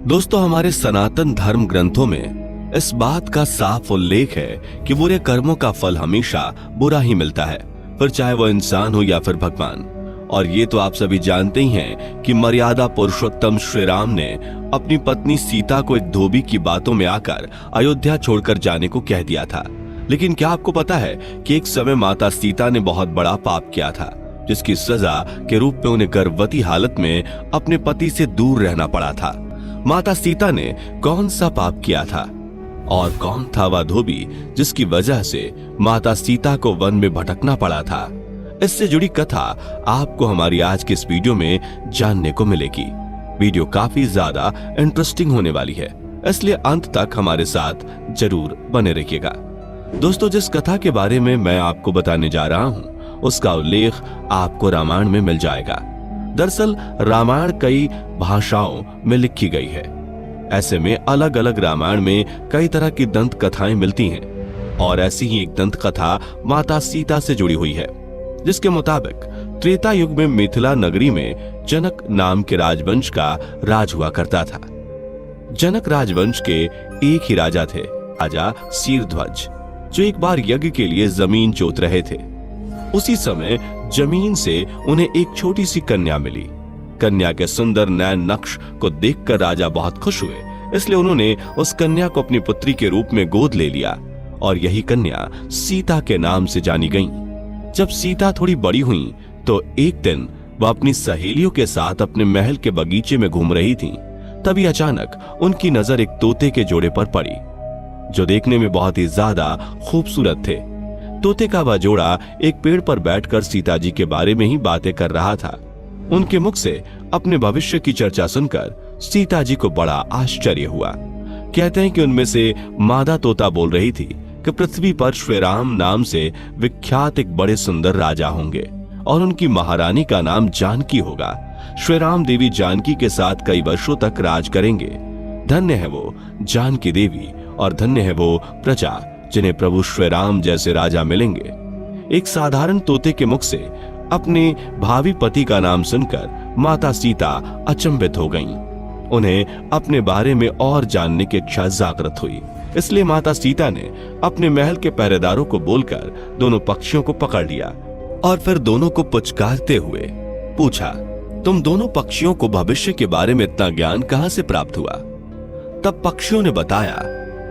दोस्तों, हमारे सनातन धर्म ग्रंथों में इस बात का साफ उल्लेख है कि बुरे कर्मों का फल हमेशा बुरा ही मिलता है, फिर चाहे वो इंसान हो या फिर भगवान। और ये तो आप सभी जानते ही हैं कि मर्यादा पुरुषोत्तम श्री राम ने अपनी पत्नी सीता को एक धोबी की बातों में आकर अयोध्या छोड़कर जाने को कह दिया था। लेकिन क्या आपको पता है कि एक समय माता सीता ने बहुत बड़ा पाप किया था, जिसकी सजा के रूप में उन्हें गर्भवती हालत में अपने पति से दूर रहना पड़ा था। माता सीता ने कौन सा पाप किया था और कौन था वह धोबी जिसकी वजह से माता सीता को वन में भटकना पड़ा था? इससे जुड़ी कथा आपको हमारी आज की इस वीडियो में जानने को मिलेगी। वीडियो काफी ज्यादा इंटरेस्टिंग होने वाली है, इसलिए अंत तक हमारे साथ जरूर बने रहिएगा। दोस्तों, जिस कथा के बारे में मैं आपको बताने जा रहा हूं उसका उल्लेख आपको रामायण में मिल जाएगा। दरअसल रामायण कई भाषाओं में लिखी गई है। ऐसे में अलग अलग रामायण में कई तरह की दंत कथाएं मिलती हैं और ऐसी ही एक दंत कथा माता सीता से जुड़ी हुई है, जिसके मुताबिक त्रेता युग में मिथिला नगरी में जनक नाम के राजवंश का राज हुआ करता था। जनक राजवंश के एक ही राजा थे, राजा शीरध्वज, जो एक बार यज्ञ के लिए जमीन जोत रहे थे। उसी समय जमीन से उन्हें एक छोटी सी कन्या मिली। कन्या के सुंदर नयन नक्श को देखकर राजा बहुत खुश हुए, इसलिए उन्होंने उस कन्या को अपनी पुत्री के रूप में गोद ले लिया और यही कन्या सीता के नाम से जानी गई। जब सीता थोड़ी बड़ी हुई तो एक दिन वह अपनी सहेलियों के साथ अपने महल के बगीचे में घूम रही थी। तभी अचानक उनकी नजर एक तोते के जोड़े पर पड़ी, जो देखने में बहुत ही ज्यादा खूबसूरत थे। तोते का वह जोड़ा एक पेड़ पर बैठकर सीता जी के बारे में ही बातें कर रहा था। उनके मुख से अपने भविष्य की चर्चा सुनकर सीता जी को बड़ा आश्चर्य हुआ। कहते हैं कि उनमें से मादा तोता बोल रही थी कि पृथ्वी पर श्री राम नाम से विख्यात एक बड़े सुंदर राजा होंगे और उनकी महारानी का नाम जानकी होगा। श्री राम देवी जानकी के साथ कई वर्षों तक राज करेंगे। धन्य है वो जानकी देवी और धन्य है वो प्रजा जिन्हें प्रभु श्री राम जैसे राजा मिलेंगे। एक साधारण तोते के मुख से अपने भावी पति का नाम सुनकर माता सीता अचंभित हो गईं। उन्हें अपने बारे में और जानने की इच्छा जागृत हुई, इसलिए माता सीता ने अपने महल के पहरेदारों को बोलकर दोनों पक्षियों को पकड़ लिया और फिर दोनों को पुचकारते हुए पूछा, तुम दोनों पक्षियों को भविष्य के बारे में इतना ज्ञान कहां से प्राप्त हुआ? तब पक्षियों ने बताया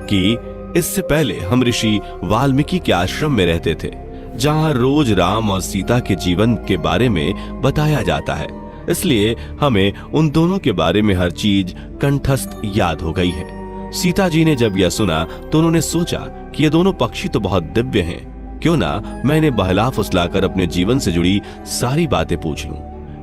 कि इससे पहले हम ऋषि वाल्मीकि के आश्रम में रहते थे, जहां रोज राम और सीता के जीवन के बारे में बताया जाता है, इसलिए हमें उन दोनों के बारे में हर चीज कंठस्थ याद हो गई है। सीता जी ने जब यह सुना तो उन्होंने सोचा कि ये दोनों पक्षी तो बहुत दिव्य हैं, क्यों ना मैं इन्हें बहला फुसलाकर अपने जीवन से जुड़ी सारी बातें पूछ लूं।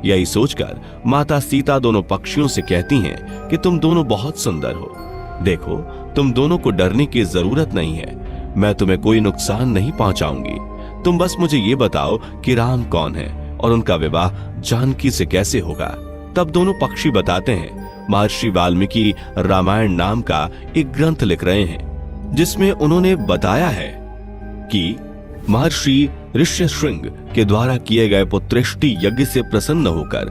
यही सोचकर माता सीता दोनों पक्षियों से कहती हैं कि तुम दोनों बहुत सुंदर हो। देखो, तुम दोनों को डरने की जरूरत नहीं है, मैं तुम्हें कोई नुकसान नहीं पहुंचाऊंगी। तुम बस मुझे ये बताओ कि राम कौन है और उनका विवाह जानकी से कैसे होगा। तब दोनों पक्षी बताते हैं महर्षि वाल्मीकि रामायण नाम का एक ग्रंथ लिख रहे हैं, जिसमें उन्होंने बताया है कि महर्षि ऋष्यशृंग के द्वारा किए गए पुत्रेष्टि यज्ञ से प्रसन्न होकर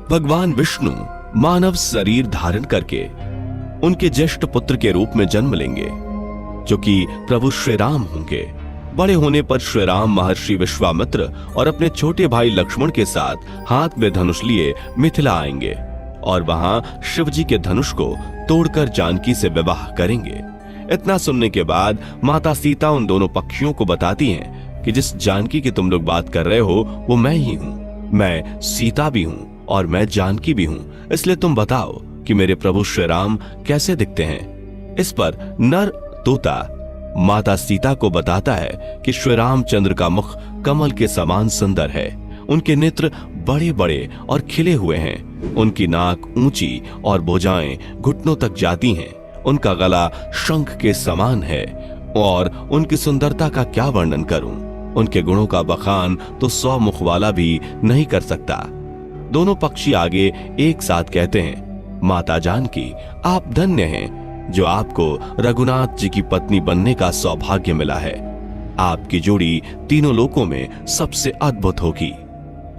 भगवान विष्णु मानव शरीर धारण करके उनके ज्येष्ठ पुत्र के रूप में जन्म लेंगे, जो कि प्रभु श्री राम होंगे। बड़े होने पर श्री राम महर्षि विश्वामित्र और अपने छोटे भाई लक्ष्मण के साथ हाथ में धनुष लिए मिथिला आएंगे और वहां शिव जी के धनुष को तोड़कर जानकी से विवाह करेंगे। इतना सुनने के बाद माता सीता उन दोनों पक्षियों को बताती हैं कि जिस जानकी की तुम लोग बात कर रहे हो वो मैं ही हूँ। मैं सीता भी हूँ और मैं जानकी भी हूँ, इसलिए तुम बताओ कि मेरे प्रभु श्री राम कैसे दिखते हैं। इस पर नर तोता माता सीता को बताता है कि श्री रामचंद्र का मुख कमल के समान सुंदर है। उनके नेत्र बड़े बड़े और खिले हुए हैं। उनकी नाक ऊंची और भुजाएं घुटनों तक जाती हैं। उनका गला शंख के समान है और उनकी सुंदरता का क्या वर्णन करूं। उनके गुणों का बखान तो 100 मुख वाला भी नहीं कर सकता। दोनों पक्षी आगे एक साथ कहते हैं, माता जानकी, आप धन्य हैं जो आपको रघुनाथ जी की पत्नी बनने का सौभाग्य मिला है। आपकी जोड़ी तीनों लोकों में सबसे अद्भुत होगी।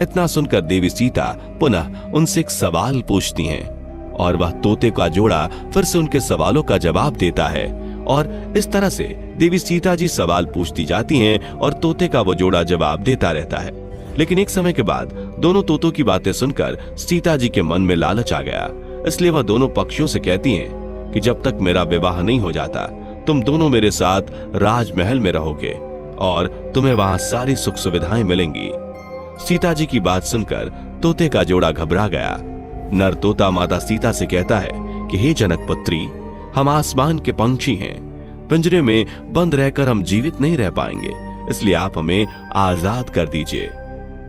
इतना सुनकर देवी सीता पुनः उनसे एक सवाल पूछती हैं और वह तोते का जोड़ा फिर से उनके सवालों का जवाब देता है और इस तरह से देवी सीता जी सवाल पूछती जाती हैं और तोते का वो जोड़ा जवाब देता रहता है। लेकिन एक समय के बाद दोनों तोतों की बातें सुनकर सीता जी के मन में लालच आ गया, इसलिए वह दोनों पक्षियों से कहती हैं कि जब तक मेरा विवाह नहीं हो जाता तुम दोनों मेरे साथ राजमहल में रहोगे और तुम्हें वहां सारी सुख सुविधाएं मिलेंगी। सीता जी की बात सुनकर तोते का जोड़ा घबरा गया। नर तोता माता सीता से कहता है कि हे जनक पुत्री, हम आसमान के पंछी हैं, पिंजरे में बंद रहकर हम जीवित नहीं रह पाएंगे, इसलिए आप हमें आजाद कर दीजिए।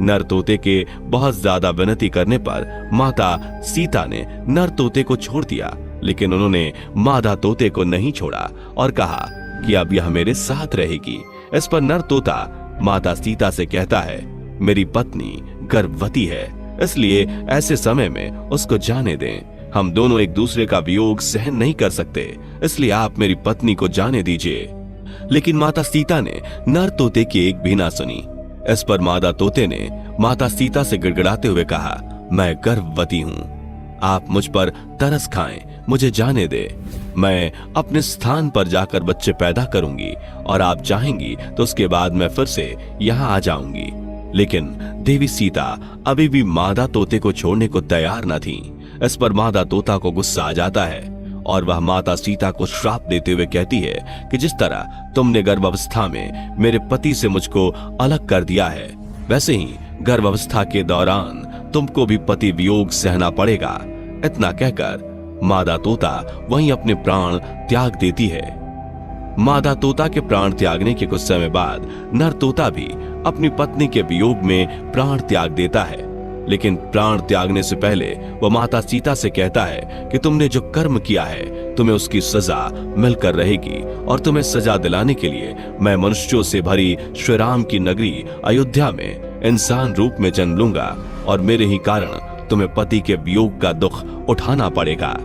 नर तोते के बहुत ज्यादा विनती करने पर माता सीता ने नर तोते को छोड़ दिया, लेकिन उन्होंने मादा तोते को नहीं छोड़ा और कहा कि अब यह मेरे साथ रहेगी। इस पर नर तोता माता सीता से कहता है, मेरी पत्नी गर्भवती है, इसलिए ऐसे समय में उसको जाने दें। हम दोनों एक दूसरे का वियोग सहन नहीं कर सकते, इसलिए आप मेरी पत्नी को जाने दीजिए। लेकिन माता सीता ने नर तोते की एक भी ना सुनी। इस पर मादा तोते ने माता सीता से गिड़गिड़ाते हुए कहा, मैं गर्भवती हूँ, आप मुझ पर तरस खाएं, मुझे जाने दे। मैं अपने स्थान पर जाकर बच्चे पैदा करूंगी और आप चाहेंगी तो उसके बाद मैं फिर से यहाँ आ जाऊंगी। लेकिन देवी सीता अभी भी मादा तोते को छोड़ने को तैयार न थी। इस पर मादा तोता को गुस्सा आ जाता है और वह माता सीता को श्राप देते हुए कहती है कि जिस तरह तुमने गर्भावस्था में मेरे पति से मुझको अलग कर दिया है, वैसे ही गर्भावस्था के दौरान तुमको भी पति वियोग सहना पड़ेगा। इतना कहकर मादा तोता वहीं अपने प्राण त्याग देती है। मादा तोता के प्राण त्यागने के कुछ समय बाद नर तोता भी अपनी पत्नी के वियोग में प्राण त्याग देता है। लेकिन प्राण त्यागने से पहले वह माता सीता से कहता है कि तुमने जो कर्म किया है तुम्हें उसकी सजा मिलकर रहेगी और तुम्हें सजा दिलाने के लिए मैं मनुष्यों से भरी श्री राम की नगरी अयोध्या में इंसान रूप में जन्म लूंगा और मेरे ही कारण तुम्हें पति के वियोग का दुख उठाना पड़ेगा।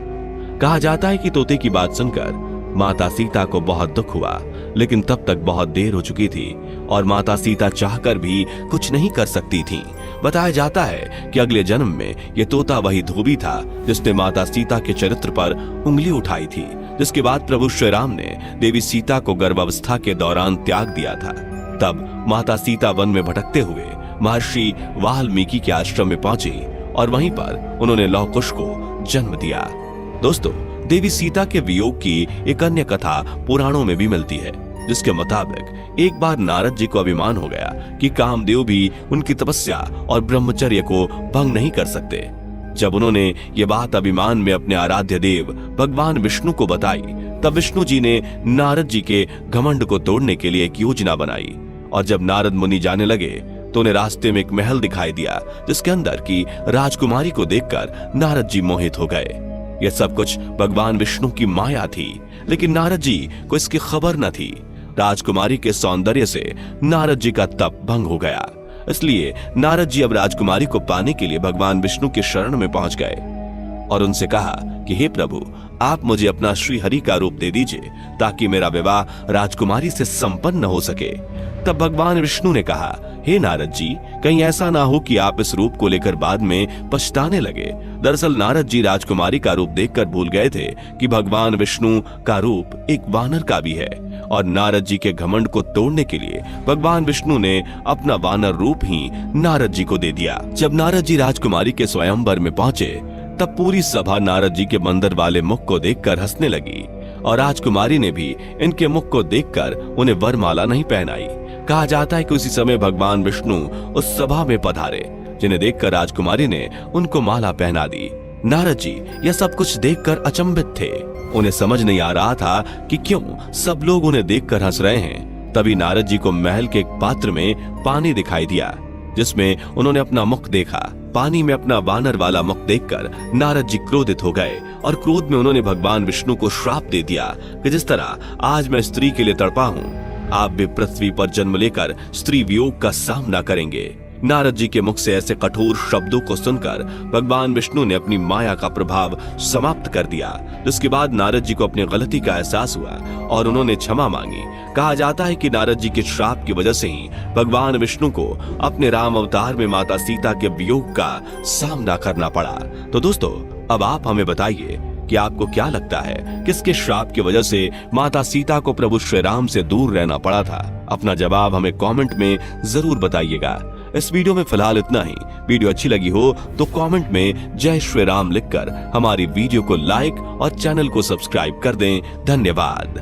कहा जाता है कि तोते की बात सुनकर माता सीता को बहुत दुख हुआ, लेकिन तब तक बहुत देर हो चुकी थी और माता सीता चाहकर भी कुछ नहीं कर सकती थीं। बताया जाता है कि अगले जन्म में ये तोता वही धोबी था जिसने माता सीता के चरित्र पर उंगली उठाई थी, जिसके बाद प्रभु श्री राम ने देवी सीता को गर्भावस्था के दौरान त्याग दिया था। तब माता सीता वन में भटकते हुए महर्षि वाल्मीकि के आश्रम में पहुंची और वहीं पर उन्होंने लौह कुश को जन्म दिया। दोस्तों, देवी सीता के वियोग की एक अन्य कथा पुराणों में भी मिलती है, जिसके मुताबिक एक बार नारद जी को अभिमान हो गया कि कामदेव भी उनकी तपस्या और ब्रह्मचर्य को भंग नहीं कर सकते। जब उन्होंने ये बात अभिमान में अपने आराध्य देव भगवान विष्णु को बताई, तब विष्णु जी ने नारद जी के घमंड को तोड़ने के लिए एक योजना बनाई। और जब नारद मुनि जाने लगे तो उन्हें रास्ते में एक महल दिखाई दिया, जिसके अंदर की राजकुमारी को देखकर नारद जी मोहित हो गए। यह सब कुछ भगवान विष्णु की माया थी, लेकिन नारद जी को इसकी खबर न थी। राजकुमारी के सौंदर्य से नारद जी का तप भंग हो गया, इसलिए नारद जी अब राजकुमारी को पाने के लिए भगवान विष्णु के शरण में पहुंच गए और उनसे कहा कि हे प्रभु, आप मुझे अपना श्री हरि का रूप दे दीजिए ताकि मेरा विवाह राजकुमारी से संपन्न हो सके। तब भगवान विष्णु ने कहा, हे नारद जी, कहीं ऐसा ना हो कि आप इस रूप को लेकर बाद में पछताने लगे। दरअसल नारद जी राजकुमारी का रूप देखकर भूल गए थे कि भगवान विष्णु का रूप एक वानर का भी है और नारद जी के घमंड को तोड़ने के लिए भगवान विष्णु ने अपना वानर रूप ही नारद जी को दे दिया। जब नारद जी राजकुमारी के स्वयंवर में पहुंचे, तब पूरी सभा नारद जी के मंदिर वाले मुख को देखकर हंसने लगी और राजकुमारी ने भी इनके मुख को देखकर उन्हें वरमाला नहीं पहनाई। कहा जाता है कि उसी समय भगवान विष्णु उस सभा में पधारे, जिन्हें देखकर राजकुमारी ने उनको माला पहना दी। नारद जी यह सब कुछ देखकर अचंभित थे। उन्हें समझ नहीं आ रहा था कि क्यों सब लोग उन्हें देखकर हंस रहे हैं। तभी नारद जी को महल के एक पात्र में पानी दिखाई दिया, जिसमें उन्होंने अपना मुख देखा। पानी में अपना वानर वाला मुख देखकर नारद जी क्रोधित हो गए और क्रोध में उन्होंने भगवान विष्णु को श्राप दे दिया कि जिस तरह आज मैं स्त्री के लिए तड़पा हूँ, आप भी पृथ्वी पर जन्म लेकर स्त्री वियोग का सामना करेंगे। नारद जी के मुख से ऐसे कठोर शब्दों को सुनकर भगवान विष्णु ने अपनी माया का प्रभाव समाप्त कर दिया, जिसके बाद नारद जी को अपनी गलती का एहसास हुआ और उन्होंने क्षमा मांगी। कहा जाता है कि नारद जी के श्राप की वजह से ही भगवान विष्णु को अपने राम अवतार में माता सीता के वियोग का सामना करना पड़ा। तो दोस्तों, अब आप हमें बताइए कि आपको क्या लगता है किसके श्राप की वजह से माता सीता को प्रभु श्री राम से दूर रहना पड़ा था? अपना जवाब हमें कमेंट में जरूर बताइएगा। इस वीडियो में फिलहाल इतना ही। वीडियो अच्छी लगी हो तो कमेंट में जय श्री राम लिखकर हमारी वीडियो को लाइक और चैनल को सब्सक्राइब कर दें। धन्यवाद।